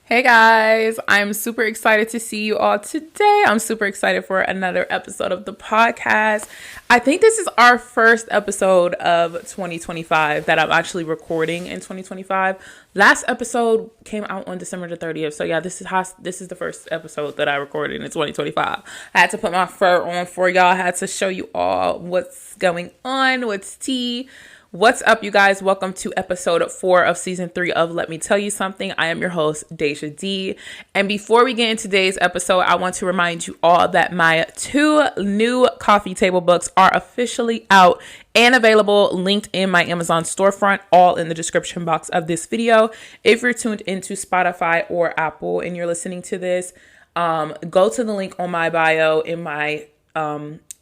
Hey guys, I'm super excited to see you all today. I'm super excited for another episode of the podcast. I think this is our first episode of 2025 that I'm actually recording in 2025. Last episode came out on December the 30th. So yeah, this is the first episode that I recorded in 2025. I had to put my fur on for y'all. I had to show you all what's going on, what's tea. What's up, you guys? Welcome to episode 4 of season 3 of Let Me Tell You Something. I am your host, Deja D. And before we get into today's episode, I want to remind you all that my 2 new coffee table books are officially out and available, linked in my Amazon storefront, all in the description box of this video. If you're tuned into Spotify or Apple and you're listening to this, go to the link on my bio in my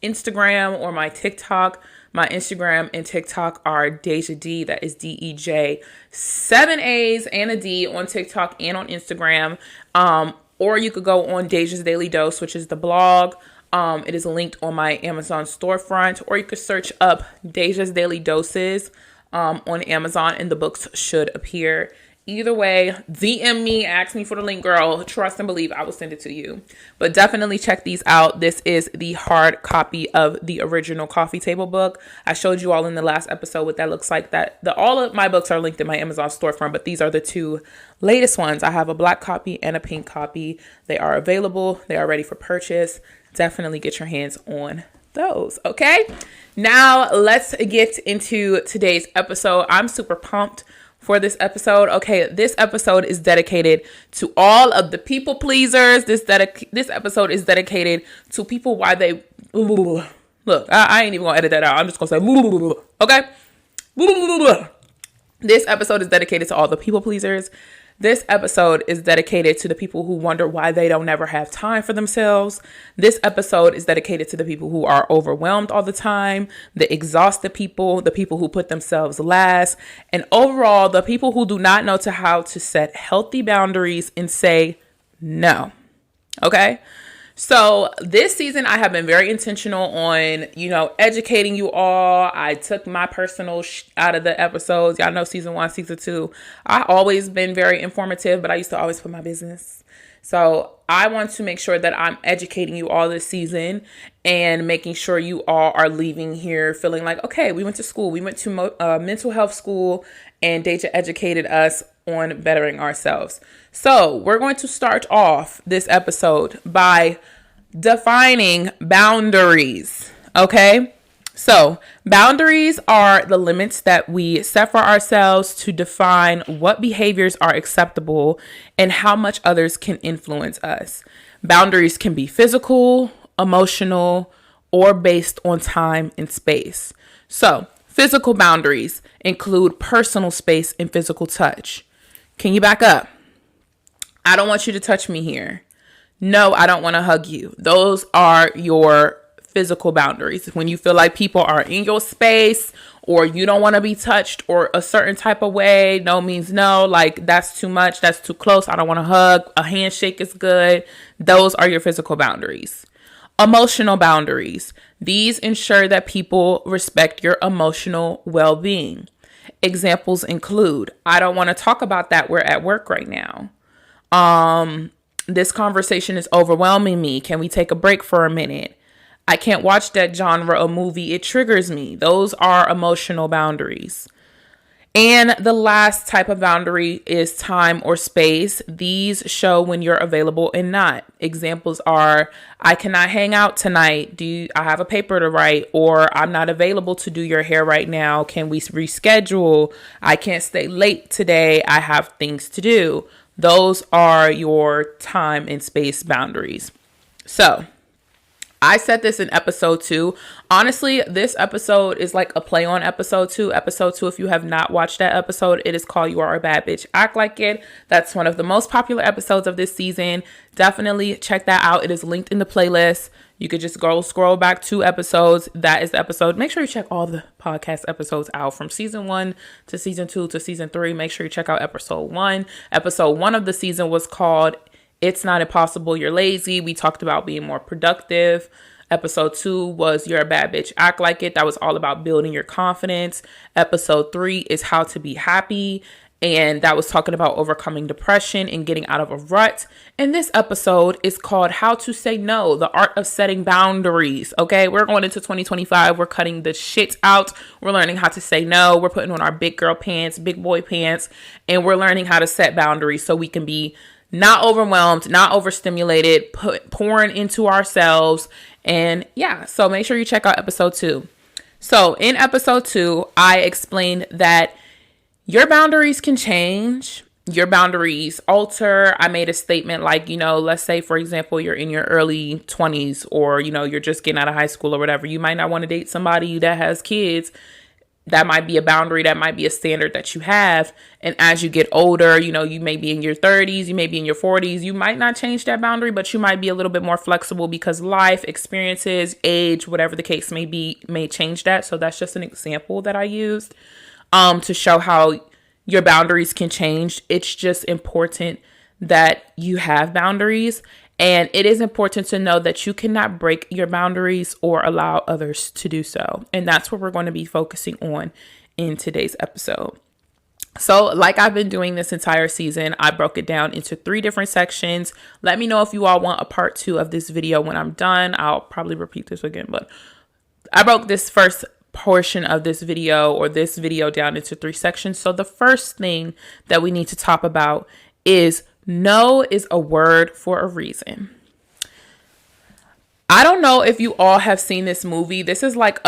Instagram or my TikTok. My Instagram and TikTok are Deja D, that is DEJ, 7 A's and a D on TikTok and on Instagram. Or you could go on Deja's Daily Dose, which is the blog. It is linked on my Amazon storefront, or you could search up Deja's Daily Doses on Amazon and the books should appear. Either way, DM me, ask me for the link, girl. Trust and believe, I will send it to you. But definitely check these out. This is the hard copy of the original coffee table book. I showed you all in the last episode what that looks like. All of my books are linked in my Amazon storefront, but these are the 2 latest ones. I have a black copy and a pink copy. They are available. They are ready for purchase. Definitely get your hands on those, okay? Now, let's get into today's episode. I'm super pumped for this episode. Okay, this episode is dedicated to all of the people pleasers. This episode is dedicated to people why they look. I ain't even gonna edit that out. I'm just gonna say okay. This episode is dedicated to all the people pleasers. This episode is dedicated to the people who wonder why they don't ever have time for themselves. This episode is dedicated to the people who are overwhelmed all the time, the exhausted people, the people who put themselves last, and overall, the people who do not know how to set healthy boundaries and say no. Okay? So this season, I have been very intentional on, educating you all. I took my personal out of the episodes. Y'all know season 1, season 2. I always been very informative, but I used to always put my business. So I want to make sure that I'm educating you all this season and making sure you all are leaving here feeling like, okay, we went to school. We went to mental health school, and Deja educated us on bettering ourselves. So we're going to start off this episode by defining boundaries. Okay. So boundaries are the limits that we set for ourselves to define what behaviors are acceptable and how much others can influence us. Boundaries can be physical, emotional, or based on time and space. So physical boundaries include personal space and physical touch. Can you back up? I don't want you to touch me here. No, I don't want to hug you. Those are your physical boundaries. When you feel like people are in your space or you don't want to be touched or a certain type of way, no means no. Like, that's too much. That's too close. I don't want to hug. A handshake is good. Those are your physical boundaries. Emotional boundaries. These ensure that people respect your emotional well-being. Examples include, I don't want to talk about that. We're at work right now. This conversation is overwhelming me. Can we take a break for a minute? I can't watch that genre of movie. It triggers me. Those are emotional boundaries. And the last type of boundary is time or space. These show when you're available and not. Examples are, I cannot hang out tonight. I have a paper to write? Or I'm not available to do your hair right now. Can we reschedule? I can't stay late today. I have things to do. Those are your time and space boundaries. So I said this in episode 2. Honestly, this episode is like a play on episode 2. Episode 2, if you have not watched that episode, it is called You Are a Bad Bitch, Act Like It. That's one of the most popular episodes of this season. Definitely check that out. It is linked in the playlist. You could just go scroll back 2 episodes. That is the episode. Make sure you check all the podcast episodes out from season 1 to season 2 to season 3. Make sure you check out episode 1. Episode 1 of the season was called It's Not Impossible, You're Lazy. We talked about being more productive. Episode 2 was You're a Bad Bitch, Act Like It. That was all about building your confidence. Episode 3 is How to Be Happy. And that was talking about overcoming depression and getting out of a rut. And this episode is called How to Say No, the Art of Setting Boundaries. Okay, we're going into 2025. We're cutting the shit out. We're learning how to say no. We're putting on our big girl pants, big boy pants, and we're learning how to set boundaries so we can be not overwhelmed, not overstimulated, pouring into ourselves. And yeah, so make sure you check out episode 2. So in episode 2, I explained that your boundaries can change. Your boundaries alter. I made a statement like, let's say, for example, you're in your early 20s or, you're just getting out of high school or whatever. You might not want to date somebody that has kids. That might be a boundary. That might be a standard that you have. And as you get older, you may be in your 30s, you may be in your 40s. You might not change that boundary, but you might be a little bit more flexible because life, experiences, age, whatever the case may be, may change that. So that's just an example that I used to show how your boundaries can change. It's just important that you have boundaries. And it is important to know that you cannot break your boundaries or allow others to do so. And that's what we're going to be focusing on in today's episode. So like I've been doing this entire season, I broke it down into 3 different sections. Let me know if you all want a part 2 of this video when I'm done. I'll probably repeat this again, but I broke this first portion of this video or this video down into 3 sections. So the first thing that we need to talk about is no is a word for a reason. I don't know if you all have seen this movie. This is like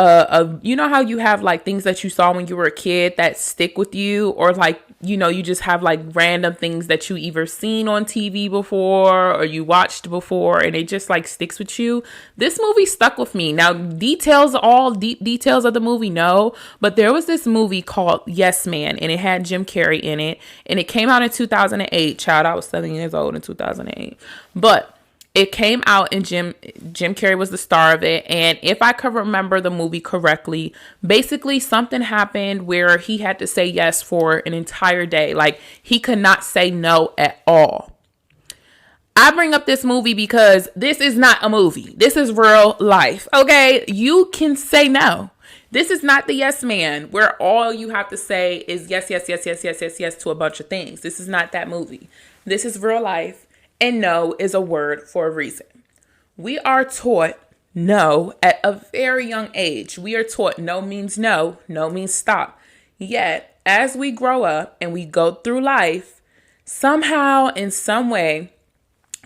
you know how you have like things that you saw when you were a kid that stick with you, or like, you just have like random things that you either seen on TV before or you watched before and it just like sticks with you. This movie stuck with me. Now, deep details of the movie, no, but there was this movie called Yes Man and it had Jim Carrey in it and it came out in 2008. Child, I was 7 years old in 2008. But it came out and Jim Carrey was the star of it. And if I could remember the movie correctly, basically something happened where he had to say yes for an entire day. Like he could not say no at all. I bring up this movie because this is not a movie. This is real life. Okay. You can say no. This is not the Yes Man where all you have to say is yes, yes, yes, yes, yes, yes, yes to a bunch of things. This is not that movie. This is real life. And no is a word for a reason. We are taught no at a very young age. We are taught no means no, no means stop. Yet, as we grow up and we go through life, somehow, in some way,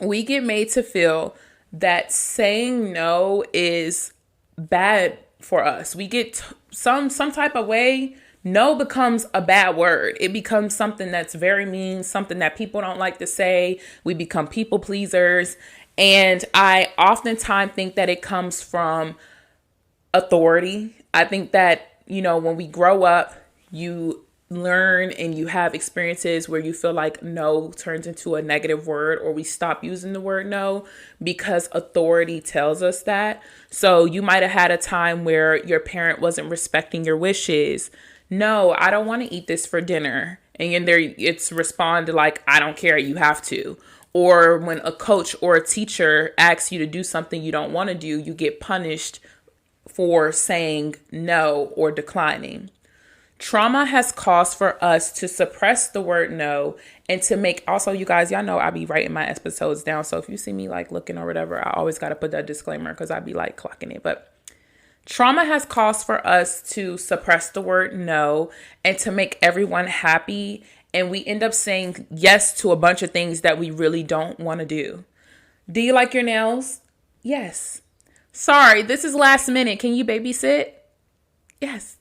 we get made to feel that saying no is bad for us. We get some type of way. No becomes a bad word. It becomes something that's very mean, something that people don't like to say. We become people pleasers. And I oftentimes think that it comes from authority. I think that, when we grow up, you learn and you have experiences where you feel like no turns into a negative word, or we stop using the word no because authority tells us that. So you might have had a time where your parent wasn't respecting your wishes. No, I don't want to eat this for dinner. And it's respond to like, I don't care, you have to. Or when a coach or a teacher asks you to do something you don't want to do, you get punished for saying no or declining. Trauma has caused for us to suppress the word no and to make, also, you guys, y'all know I be writing my episodes down. So if you see me like looking or whatever, I always got to put that disclaimer because I be like clocking it. But trauma has caused for us to suppress the word no and to make everyone happy. And we end up saying yes to a bunch of things that we really don't want to do. Do you like your nails? Yes. Sorry, this is last minute. Can you babysit? Yes.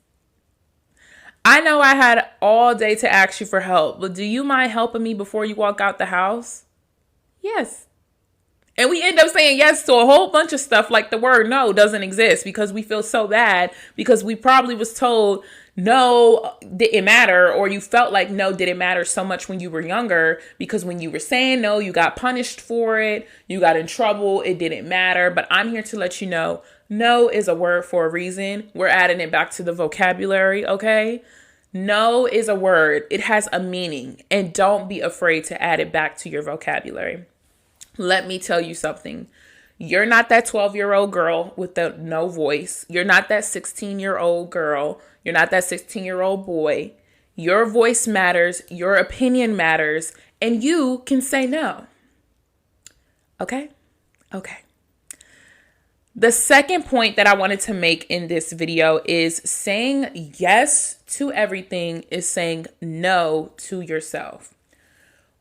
I know I had all day to ask you for help, but do you mind helping me before you walk out the house? Yes. And we end up saying yes to a whole bunch of stuff like the word no doesn't exist because we feel so bad because we probably was told no didn't matter, or you felt like no didn't matter so much when you were younger because when you were saying no, you got punished for it, you got in trouble, it didn't matter. But I'm here to let you know, no is a word for a reason. We're adding it back to the vocabulary, okay? No is a word. It has a meaning, and don't be afraid to add it back to your vocabulary. Let me tell you something. You're not that 12-year-old girl with the no voice. You're not that 16-year-old girl. You're not that 16-year-old boy. Your voice matters, your opinion matters, and you can say no. Okay? Okay. The second point that I wanted to make in this video is saying yes to everything is saying no to yourself.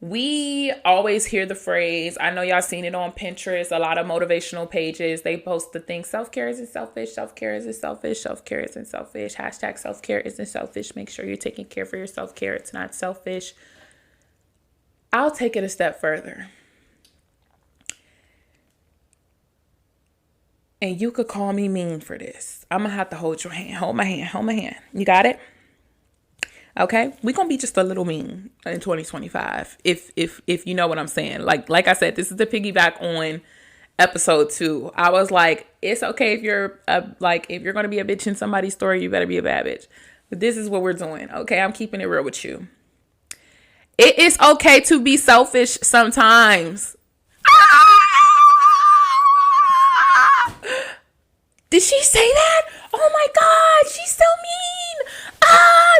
We always hear the phrase, I know y'all seen it on Pinterest, a lot of motivational pages, they post the thing, self-care isn't selfish, self-care isn't selfish, self-care isn't selfish, hashtag self-care isn't selfish, make sure you're taking care for your self-care, it's not selfish. I'll take it a step further. And you could call me mean for this. I'm going to have to hold your hand. Hold my hand. You got it? Okay? We're going to be just a little mean in 2025. If you know what I'm saying. Like I said, this is the piggyback on episode 2. I was like, it's okay if you're if you're going to be a bitch in somebody's story, you better be a bad bitch. But this is what we're doing. Okay? I'm keeping it real with you. It is okay to be selfish sometimes. Did she say that? Oh my God, she's so mean.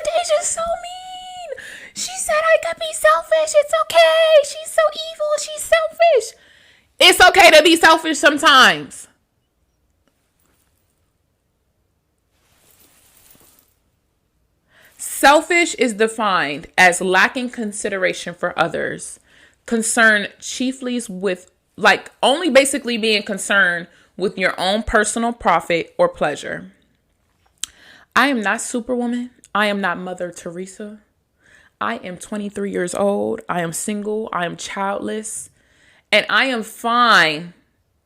Deja's so mean. She said I could be selfish. It's okay. She's so evil. She's selfish. It's okay to be selfish sometimes. Selfish is defined as lacking consideration for others, concerned chiefly with only basically being concerned with your own personal profit or pleasure. I am not Superwoman. I am not Mother Teresa. I am 23 years old. I am single. I am childless. And I am fine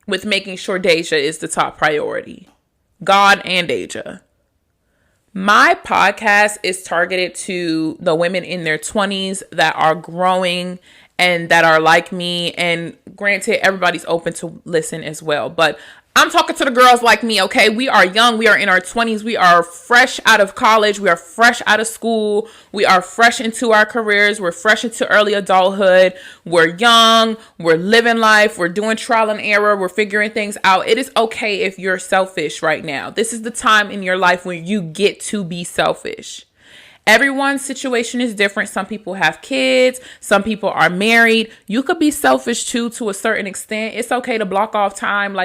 with making sure Deja is the top priority. God and Deja. My podcast is targeted to the women in their 20s that are growing and that are like me. And granted, everybody's open to listen as well. But I'm talking to the girls like me, okay? We are young. We are in our 20s. We are fresh out of college. We are fresh out of school. We are fresh into our careers. We're fresh into early adulthood. We're young. We're living life. We're doing trial and error. We're figuring things out. It is okay if you're selfish right now. This is the time in your life when you get to be selfish. Everyone's situation is different. Some people have kids. Some people are married. You could be selfish too, to a certain extent. It's okay to block off time.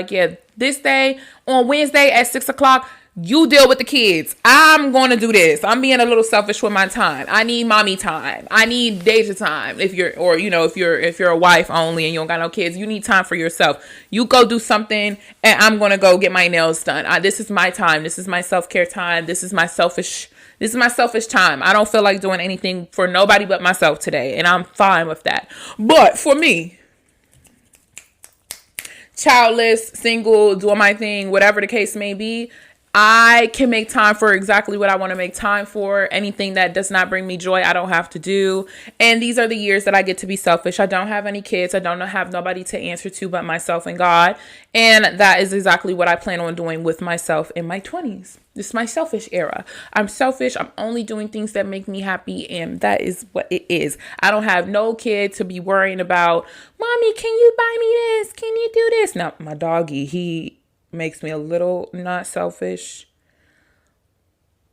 This day on Wednesday at 6:00, you deal with the kids. I'm going to do this. I'm being a little selfish with my time. I need mommy time. I need Deja time. If you're a wife only and you don't got no kids, you need time for yourself. You go do something and I'm going to go get my nails done. This is my time. This is my self-care time. This is my selfish time. I don't feel like doing anything for nobody but myself today. And I'm fine with that. But for me, childless, single, doing my thing, whatever the case may be, I can make time for exactly what I want to make time for. Anything that does not bring me joy, I don't have to do. And these are the years that I get to be selfish. I don't have any kids. I don't have nobody to answer to but myself and God. And that is exactly what I plan on doing with myself in my 20s. This is my selfish era. I'm selfish. I'm only doing things that make me happy. And that is what it is. I don't have no kid to be worrying about, Mommy, can you buy me this? Can you do this? Now, my doggy, he makes me a little not selfish,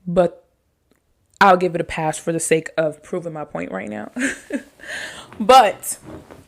but I'll give it a pass for the sake of proving my point right now. But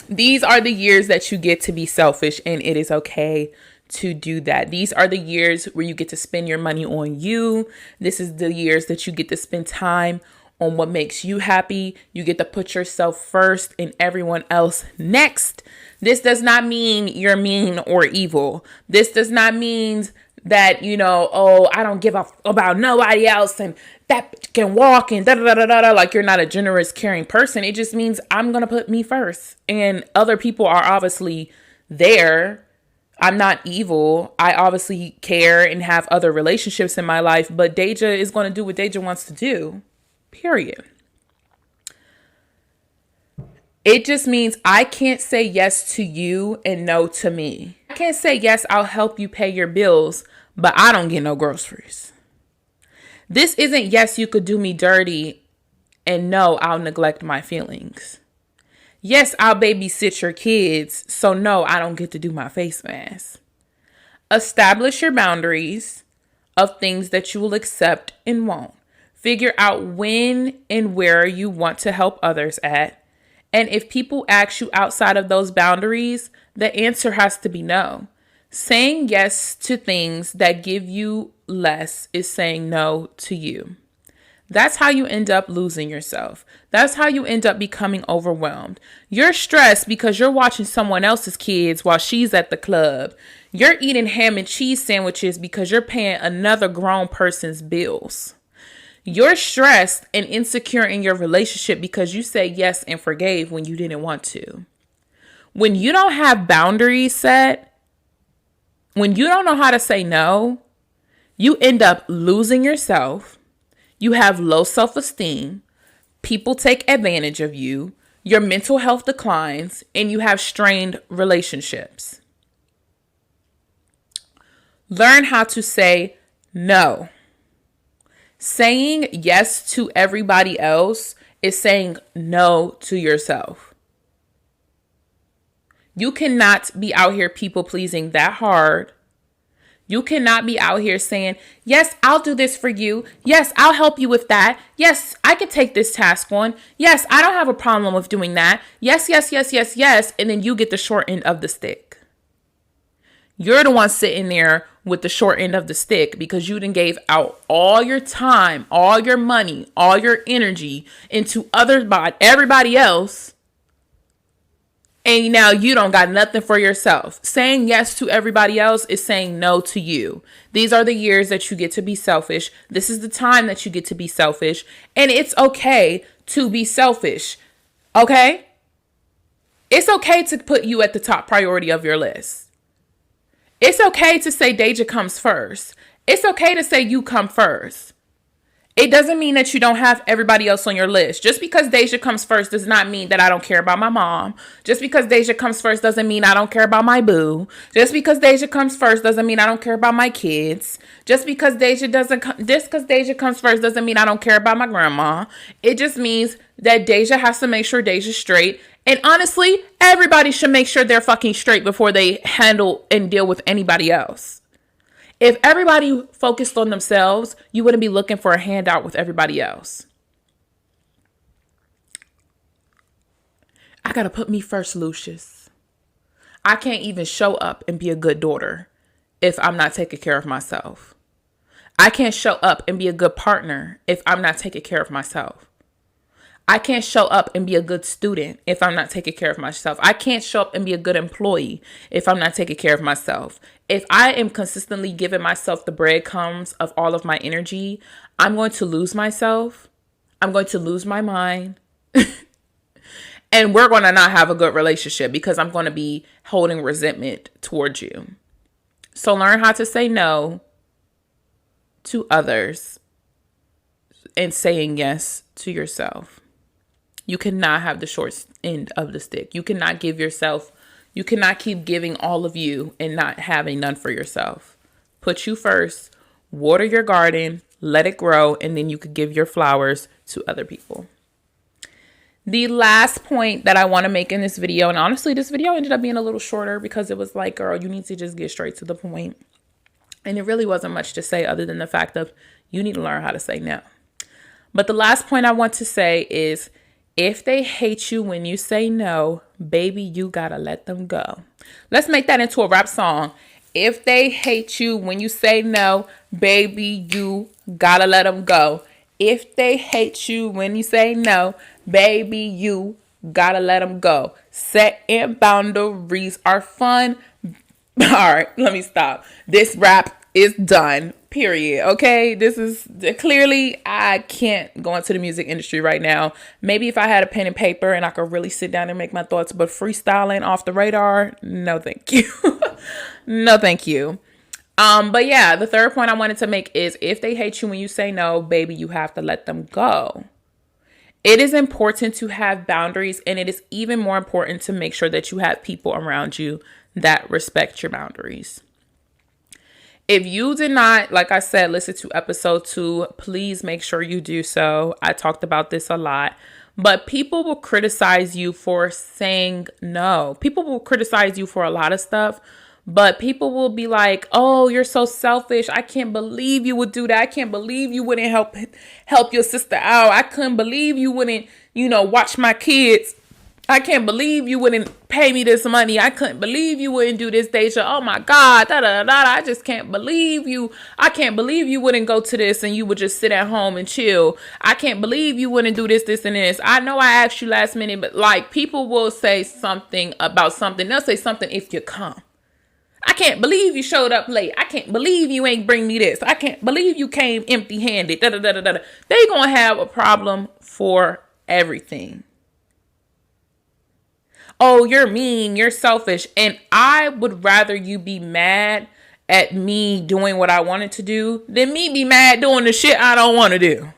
these are the years that you get to be selfish, and it is okay to do that. These are the years where you get to spend your money on you. This is the years that you get to spend time on what makes you happy. You get to put yourself first and everyone else next. This does not mean you're mean or evil. This does not mean that, I don't give a about nobody else and that bitch can walk and da-da-da-da-da, like you're not a generous, caring person. It just means I'm going to put me first. And other people are obviously there. I'm not evil. I obviously care and have other relationships in my life, but Deja is going to do what Deja wants to do. Period. It just means I can't say yes to you and no to me. I can't say yes, I'll help you pay your bills, but I don't get no groceries. This isn't yes, you could do me dirty, and no, I'll neglect my feelings. Yes, I'll babysit your kids, so no, I don't get to do my face mask. Establish your boundaries of things that you will accept and won't. Figure out when and where you want to help others at. And if people ask you outside of those boundaries, the answer has to be no. Saying yes to things that give you less is saying no to you. That's how you end up losing yourself. That's how you end up becoming overwhelmed. You're stressed because you're watching someone else's kids while she's at the club. You're eating ham and cheese sandwiches because you're paying another grown person's bills. You're stressed and insecure in your relationship because you said yes and forgave when you didn't want to. When you don't have boundaries set, when you don't know how to say no, you end up losing yourself. You have low self-esteem. People take advantage of you. Your mental health declines, and you have strained relationships. Learn how to say no. Saying yes to everybody else is saying no to yourself. You cannot be out here people pleasing that hard. You cannot be out here saying, yes, I'll do this for you. Yes, I'll help you with that. Yes, I can take this task on. Yes, I don't have a problem with doing that. Yes, yes, yes, yes, yes. And then you get the short end of the stick. You're the one sitting there with the short end of the stick because you done gave out all your time, all your money, all your energy into everybody else. And now you don't got nothing for yourself. Saying yes to everybody else is saying no to you. These are the years that you get to be selfish. This is the time that you get to be selfish. And it's okay to be selfish. Okay? It's okay to put you at the top priority of your list. It's okay to say Deja comes first. It's okay to say you come first. It doesn't mean that you don't have everybody else on your list. Just because Deja comes first does not mean that I don't care about my mom. Just because Deja comes first doesn't mean I don't care about my boo. Just because Deja comes first doesn't mean I don't care about my kids. Just because Deja comes first doesn't mean I don't care about my grandma. It just means that Deja has to make sure Deja's straight. And honestly, everybody should make sure they're fucking straight before they handle and deal with anybody else. If everybody focused on themselves, you wouldn't be looking for a handout with everybody else. I gotta put me first, Lucius. I can't even show up and be a good daughter if I'm not taking care of myself. I can't show up and be a good partner if I'm not taking care of myself. I can't show up and be a good student if I'm not taking care of myself. I can't show up and be a good employee if I'm not taking care of myself. If I am consistently giving myself the breadcrumbs of all of my energy, I'm going to lose myself. I'm going to lose my mind. And we're going to not have a good relationship because I'm going to be holding resentment towards you. So learn how to say no to others and saying yes to yourself. You cannot have the short end of the stick. You cannot keep giving all of you and not having none for yourself. Put you first, water your garden, let it grow, and then you could give your flowers to other people. The last point that I want to make in this video, and honestly, this video ended up being a little shorter because it was like, girl, you need to just get straight to the point. And it really wasn't much to say other than the fact of you need to learn how to say no. But the last point I want to say is, if they hate you when you say no, baby, you gotta let them go. Let's make that into a rap song. If they hate you when you say no, baby, you gotta let them go. If they hate you when you say no, baby, you gotta let them go. Setting boundaries are fun. All right, let me stop. This rap is done. Period. Okay. This is clearly, I can't go into the music industry right now. Maybe if I had a pen and paper and I could really sit down and make my thoughts, but freestyling off the radar, no, thank you. No, thank you. But yeah, the third point I wanted to make is if they hate you when you say no, baby, you have to let them go. It is important to have boundaries, and it is even more important to make sure that you have people around you that respect your boundaries. If you did not, like I said, listen to episode 2, please make sure you do so. I talked about this a lot, but people will criticize you for saying no. People will criticize you for a lot of stuff, But people will be like, "Oh, you're so selfish. I can't believe you would do that. I can't believe you wouldn't help your sister out. I couldn't believe you wouldn't, watch my kids. I can't believe you wouldn't pay me this money. I couldn't believe you wouldn't do this, Deja. Oh my God, da da da. I just can't believe you. I can't believe you wouldn't go to this and you would just sit at home and chill. I can't believe you wouldn't do this, this, and this. I know I asked you last minute, but like people will say something about something. They'll say something if you come. I can't believe you showed up late. I can't believe you ain't bring me this. I can't believe you came empty-handed. Da da da da da. They gonna have a problem for everything. Oh, you're mean, you're selfish. And I would rather you be mad at me doing what I wanted to do than me be mad doing the shit I don't want to do.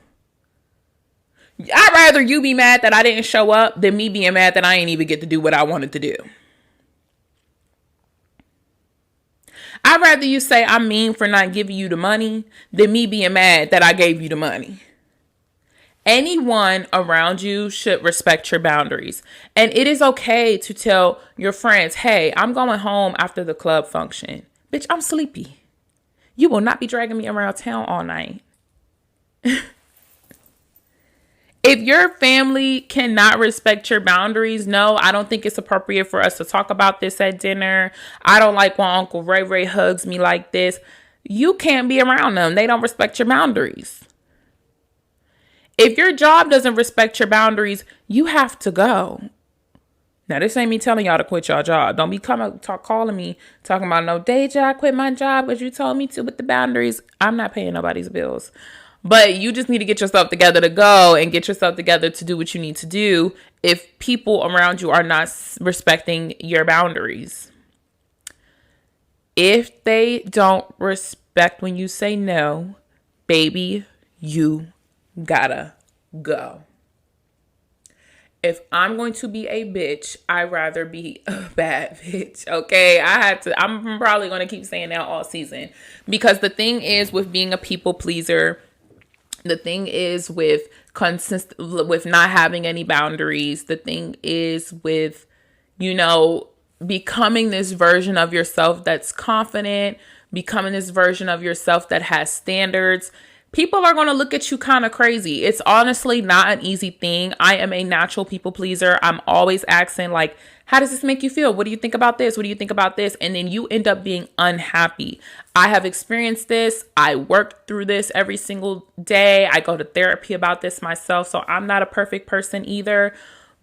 I'd rather you be mad that I didn't show up than me being mad that I ain't even get to do what I wanted to do. I'd rather you say I'm mean for not giving you the money than me being mad that I gave you the money. Anyone around you should respect your boundaries. And it is okay to tell your friends, hey, I'm going home after the club function. Bitch, I'm sleepy. You will not be dragging me around town all night. If your family cannot respect your boundaries, no, I don't think it's appropriate for us to talk about this at dinner. I don't like when Uncle Ray Ray hugs me like this. You can't be around them. They don't respect your boundaries. If your job doesn't respect your boundaries, you have to go. Now, this ain't me telling y'all to quit your job. Don't be calling me, talking about no Deja, I quit my job because you told me to with the boundaries. I'm not paying nobody's bills. But you just need to get yourself together to go and get yourself together to do what you need to do if people around you are not respecting your boundaries. If they don't respect when you say no, baby, you gotta go. If I'm going to be a bitch, I'd rather be a bad bitch. Okay, I'm probably going to keep saying that all season, because the thing is with being a people pleaser, the thing is with not having any boundaries, the thing is with, becoming this version of yourself that's confident, becoming this version of yourself that has standards. People are going to look at you kind of crazy. It's honestly not an easy thing. I am a natural people pleaser. I'm always asking, like, how does this make you feel? What do you think about this? What do you think about this? And then you end up being unhappy. I have experienced this. I work through this every single day. I go to therapy about this myself. So I'm not a perfect person either.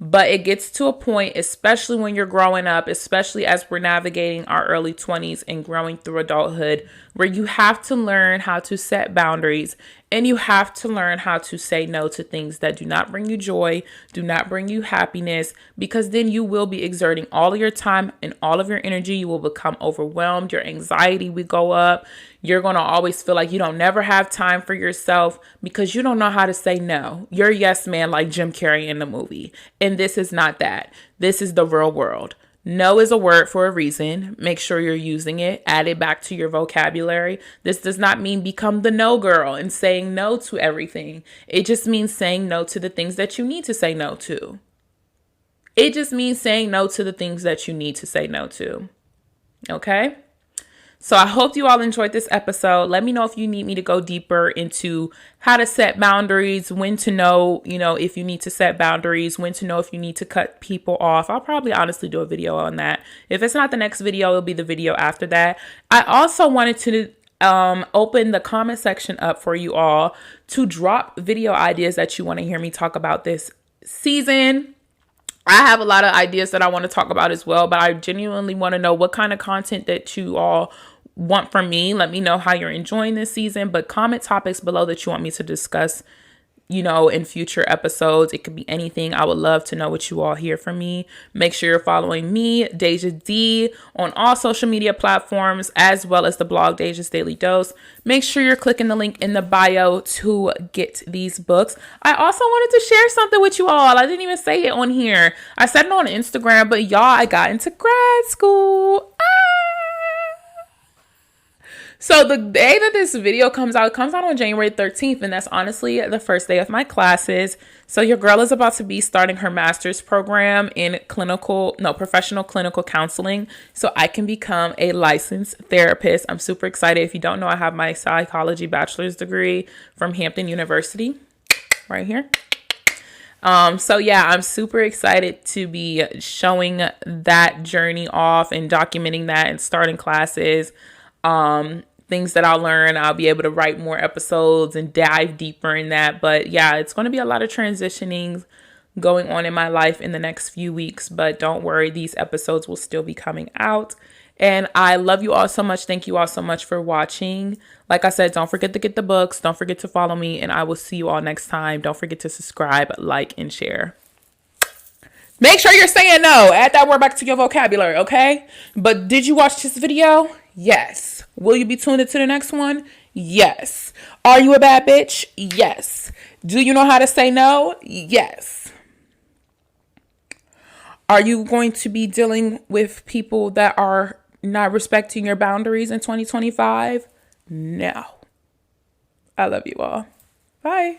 But it gets to a point, especially when you're growing up, especially as we're navigating our early 20s and growing through adulthood, where you have to learn how to set boundaries and you have to learn how to say no to things that do not bring you joy, do not bring you happiness, because then you will be exerting all of your time and all of your energy. You will become overwhelmed. Your anxiety will go up. You're going to always feel like you don't never have time for yourself because you don't know how to say no. You're a yes man like Jim Carrey in the movie. And this is not that. This is the real world. No is a word for a reason. Make sure you're using it. Add it back to your vocabulary. This does not mean become the no girl and saying no to everything. It just means saying no to the things that you need to say no to. It just means saying no to the things that you need to say no to. Okay? So I hope you all enjoyed this episode. Let me know if you need me to go deeper into how to set boundaries, when to know, if you need to set boundaries, when to know if you need to cut people off. I'll probably honestly do a video on that. If it's not the next video, it'll be the video after that. I also wanted to open the comment section up for you all to drop video ideas that you want to hear me talk about this season. I have a lot of ideas that I want to talk about as well, but I genuinely want to know what kind of content that you all want from me. Let me know how you're enjoying this season, but comment topics below that you want me to discuss, in future episodes. It could be anything. I would love to know what you all hear from me. Make sure you're following me, Deja D, on all social media platforms, as well as the blog, Deja's Daily Dose. Make sure you're clicking the link in the bio to get these books. I also wanted to share something with you all. I didn't even say it on here. I said it on Instagram, but y'all, I got into grad school. So the day that this video comes out, it comes out on January 13th, and that's honestly the first day of my classes. So your girl is about to be starting her master's program in professional clinical counseling, so I can become a licensed therapist. I'm super excited. If you don't know, I have my psychology bachelor's degree from Hampton University right here. So yeah, I'm super excited to be showing that journey off and documenting that and starting classes. Things that I'll learn, I'll be able to write more episodes and dive deeper in that. But yeah, it's going to be a lot of transitioning going on in my life in the next few weeks. But don't worry, these episodes will still be coming out. And I love you all so much. Thank you all so much for watching. Like I said, don't forget to get the books. Don't forget to follow me. And I will see you all next time. Don't forget to subscribe, like, and share. Make sure you're saying no. Add that word back to your vocabulary, okay? But did you watch this video? Yes. Will you be tuned into the next one? Yes. Are you a bad bitch? Yes. Do you know how to say no? Yes. Are you going to be dealing with people that are not respecting your boundaries in 2025? No. I love you all. Bye.